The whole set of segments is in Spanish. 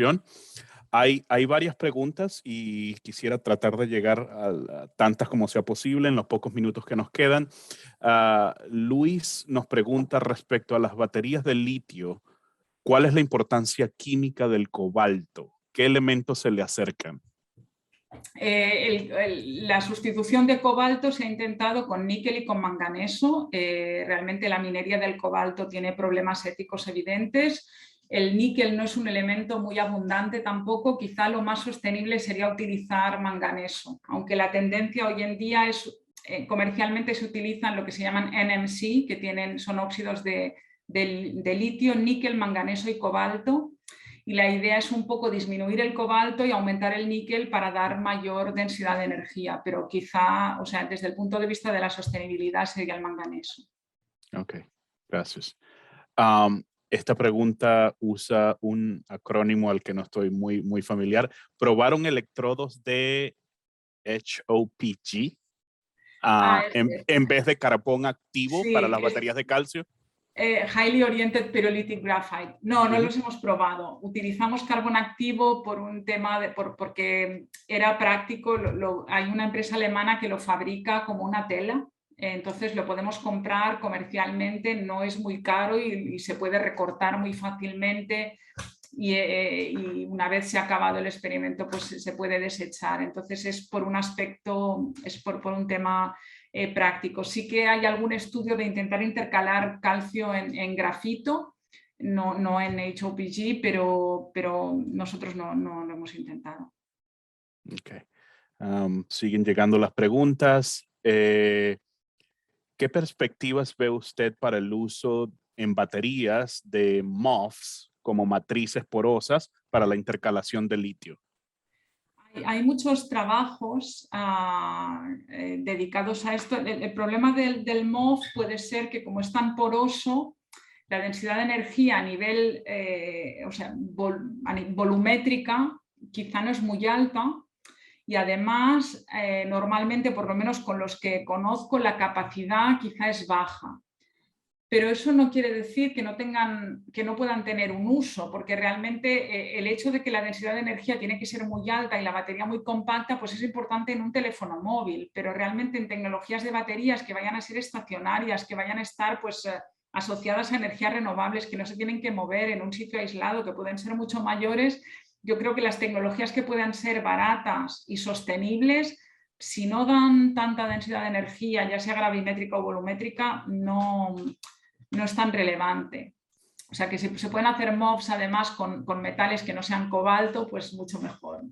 introducción. Hay varias preguntas y quisiera tratar de llegar a tantas como sea posible en los pocos minutos que nos quedan. Luis nos pregunta respecto a las baterías de litio, ¿cuál es la importancia química del cobalto? ¿Qué elementos se le acercan? La sustitución de cobalto se ha intentado con níquel y con manganeso. Realmente la minería del cobalto tiene problemas éticos evidentes. El níquel no es un elemento muy abundante tampoco. Quizá lo más sostenible sería utilizar manganeso, aunque la tendencia hoy en día es comercialmente se utilizan lo que se llaman NMC, que son óxidos de litio, níquel, manganeso y cobalto. Y la idea es un poco disminuir el cobalto y aumentar el níquel para dar mayor densidad de energía, pero quizá, o sea, desde el punto de vista de la sostenibilidad sería el manganeso. Ok, gracias. Esta pregunta usa un acrónimo al que no estoy muy familiar. ¿Probaron electrodos de HOPG en vez de carbón activo para las baterías de calcio? Highly Oriented Pyrolytic Graphite. No los hemos probado. Utilizamos carbón activo por un tema porque era práctico. Hay una empresa alemana que lo fabrica como una tela, entonces lo podemos comprar comercialmente, no es muy caro y se puede recortar muy fácilmente. Y una vez se ha acabado el experimento, pues se puede desechar. Entonces es por un aspecto, es por un tema práctico. Sí que hay algún estudio de intentar intercalar calcio en grafito, no en HOPG, pero nosotros no lo hemos intentado. Okay. Siguen llegando las preguntas. ¿Qué perspectivas ve usted para el uso en baterías de MOFs como matrices porosas para la intercalación de litio? Hay muchos trabajos dedicados a esto. El problema del MOF puede ser que como es tan poroso, la densidad de energía a nivel volumétrica quizá no es muy alta y además normalmente, por lo menos con los que conozco, la capacidad quizá es baja. Pero eso no quiere decir que no puedan tener un uso, porque realmente el hecho de que la densidad de energía tiene que ser muy alta y la batería muy compacta, pues es importante en un teléfono móvil, pero realmente en tecnologías de baterías que vayan a ser estacionarias, que vayan a estar pues asociadas a energías renovables, que no se tienen que mover en un sitio aislado, que pueden ser mucho mayores, yo creo que las tecnologías que puedan ser baratas y sostenibles, si no dan tanta densidad de energía, ya sea gravimétrica o volumétrica, no es tan relevante. O sea que si se pueden hacer MOFs además con metales que no sean cobalto, pues mucho mejor.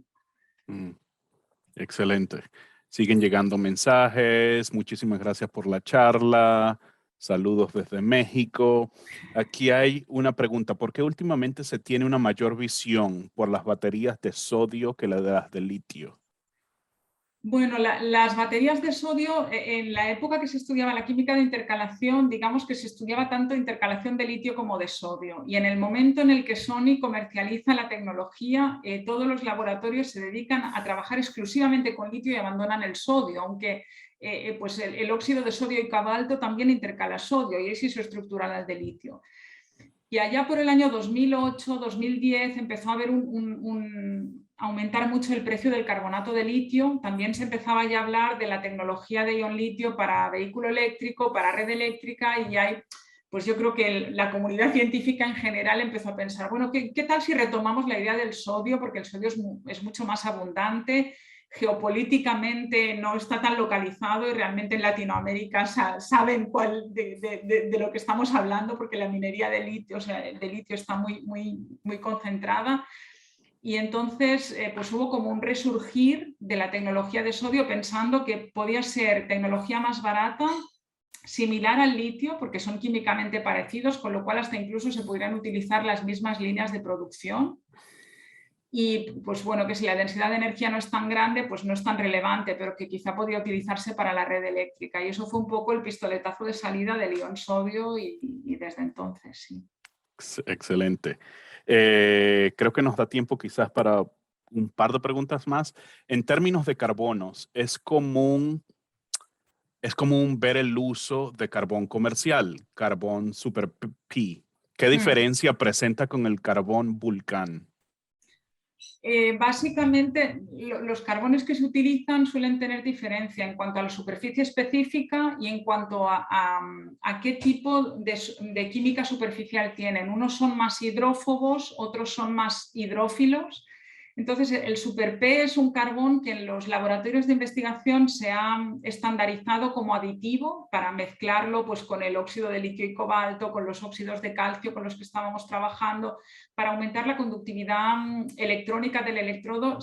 Excelente. Siguen llegando mensajes. Muchísimas gracias por la charla. Saludos desde México. Aquí hay una pregunta. ¿Por qué últimamente se tiene una mayor visión por las baterías de sodio que las de litio? Bueno, las baterías de sodio, en la época que se estudiaba la química de intercalación, digamos que se estudiaba tanto intercalación de litio como de sodio. Y en el momento en el que Sony comercializa la tecnología, todos los laboratorios se dedican a trabajar exclusivamente con litio y abandonan el sodio, aunque pues el óxido de sodio y cobalto también intercala sodio y es isoestructural al de litio. Y allá por el año 2008-2010 empezó a haber aumentar mucho el precio del carbonato de litio. También se empezaba ya a hablar de la tecnología de ion litio para vehículo eléctrico, para red eléctrica y pues yo creo que la comunidad científica en general empezó a pensar, bueno, ¿qué tal si retomamos la idea del sodio? Porque el sodio es mucho más abundante, geopolíticamente no está tan localizado y realmente en Latinoamérica saben de lo que estamos hablando porque la minería de litio, está muy concentrada. Y entonces pues hubo como un resurgir de la tecnología de sodio pensando que podía ser tecnología más barata, similar al litio, porque son químicamente parecidos, con lo cual hasta incluso se podrían utilizar las mismas líneas de producción. Y pues bueno, que si la densidad de energía no es tan grande, pues no es tan relevante, pero que quizá podría utilizarse para la red eléctrica. Y eso fue un poco el pistoletazo de salida del ion sodio y desde entonces, sí. Excelente. Creo que nos da tiempo quizás para un par de preguntas más. En términos de carbonos, ¿es común ver el uso de carbón comercial, carbón Super P? ¿Qué diferencia presenta con el carbón Vulcan? Básicamente, los carbones que se utilizan suelen tener diferencia en cuanto a la superficie específica y en cuanto a qué tipo de química superficial tienen. Unos son más hidrófobos, otros son más hidrófilos. Entonces, el Super P es un carbón que en los laboratorios de investigación se ha estandarizado como aditivo para mezclarlo pues, con el óxido de litio y cobalto, con los óxidos de calcio con los que estábamos trabajando, para aumentar la conductividad electrónica del electrodo.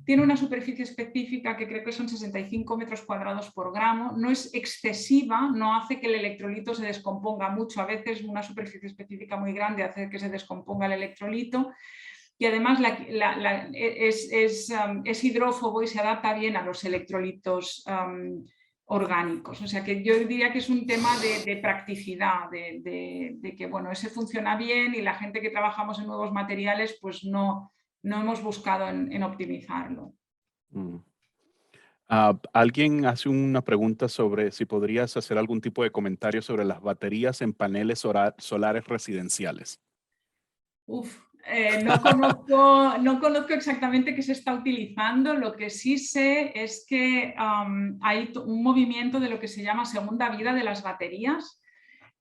Tiene una superficie específica que creo que son 65 metros cuadrados por gramo. No es excesiva, no hace que el electrolito se descomponga mucho. A veces una superficie específica muy grande hace que se descomponga el electrolito. Y además es hidrófobo y se adapta bien a los electrolitos orgánicos. O sea que yo diría que es un tema de practicidad, de que bueno, ese funciona bien y la gente que trabajamos en nuevos materiales pues no hemos buscado en optimizarlo. Alguien hace una pregunta sobre si podrías hacer algún tipo de comentario sobre las baterías en paneles solares residenciales. No conozco exactamente qué se está utilizando. Lo que sí sé es que hay un movimiento de lo que se llama segunda vida de las baterías,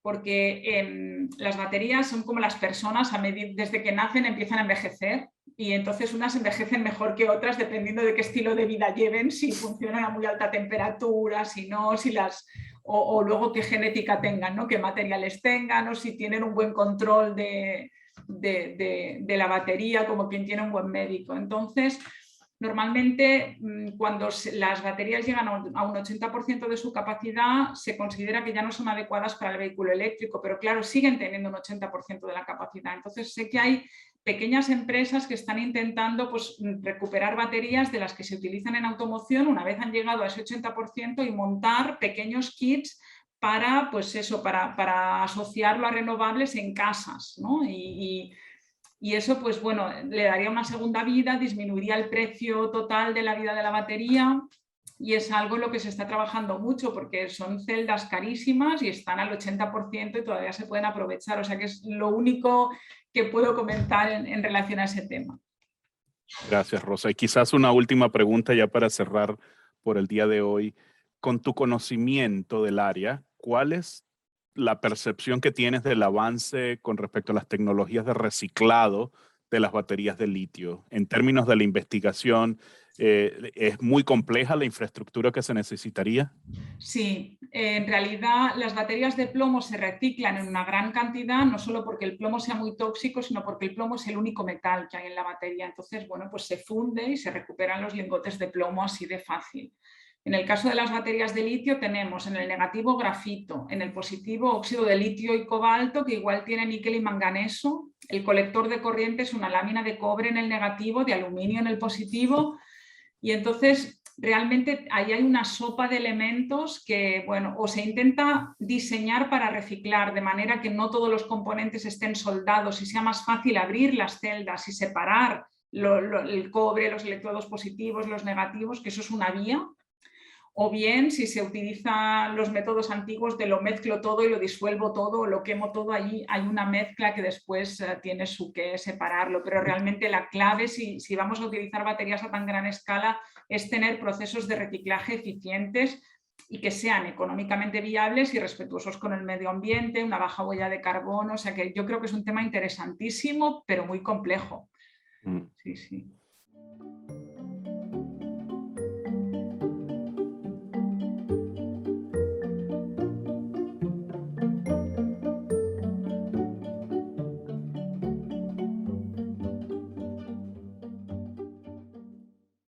porque las baterías son como las personas, desde que nacen empiezan a envejecer y entonces unas envejecen mejor que otras dependiendo de qué estilo de vida lleven, si funcionan a muy alta temperatura, si no, o luego qué genética tengan, ¿no? Qué materiales tengan o si tienen un buen control de la batería, como quien tiene un buen médico. Entonces, normalmente cuando las baterías llegan a un 80% de su capacidad, se considera que ya no son adecuadas para el vehículo eléctrico, pero claro, siguen teniendo un 80% de la capacidad. Entonces sé que hay pequeñas empresas que están intentando pues, recuperar baterías de las que se utilizan en automoción una vez han llegado a ese 80% y montar pequeños kits para, pues eso, para asociarlo a renovables en casas, ¿no? Y eso, pues bueno, le daría una segunda vida, disminuiría el precio total de la vida de la batería y es algo en lo que se está trabajando mucho porque son celdas carísimas y están al 80% y todavía se pueden aprovechar. O sea que es lo único que puedo comentar en relación a ese tema. Gracias, Rosa. Y quizás una última pregunta ya para cerrar por el día de hoy. Con tu conocimiento del área, ¿cuál es la percepción que tienes del avance con respecto a las tecnologías de reciclado de las baterías de litio? En términos de la investigación, ¿es muy compleja la infraestructura que se necesitaría? Sí, en realidad las baterías de plomo se reciclan en una gran cantidad, no solo porque el plomo sea muy tóxico, sino porque el plomo es el único metal que hay en la batería. Entonces, bueno, pues se funde y se recuperan los lingotes de plomo así de fácil. En el caso de las baterías de litio tenemos en el negativo grafito, en el positivo óxido de litio y cobalto, que igual tiene níquel y manganeso. El colector de corriente es una lámina de cobre en el negativo, de aluminio en el positivo. Y entonces realmente ahí hay una sopa de elementos que, bueno, o se intenta diseñar para reciclar de manera que no todos los componentes estén soldados y sea más fácil abrir las celdas y separar el cobre, los electrodos positivos, los negativos, que eso es una vía. O bien, si se utilizan los métodos antiguos de lo mezclo todo y lo disuelvo todo o lo quemo todo, allí hay una mezcla que después tiene su que separarlo. Pero realmente la clave, si vamos a utilizar baterías a tan gran escala, es tener procesos de reciclaje eficientes y que sean económicamente viables y respetuosos con el medio ambiente, una baja huella de carbono. O sea que yo creo que es un tema interesantísimo, pero muy complejo. Sí, sí.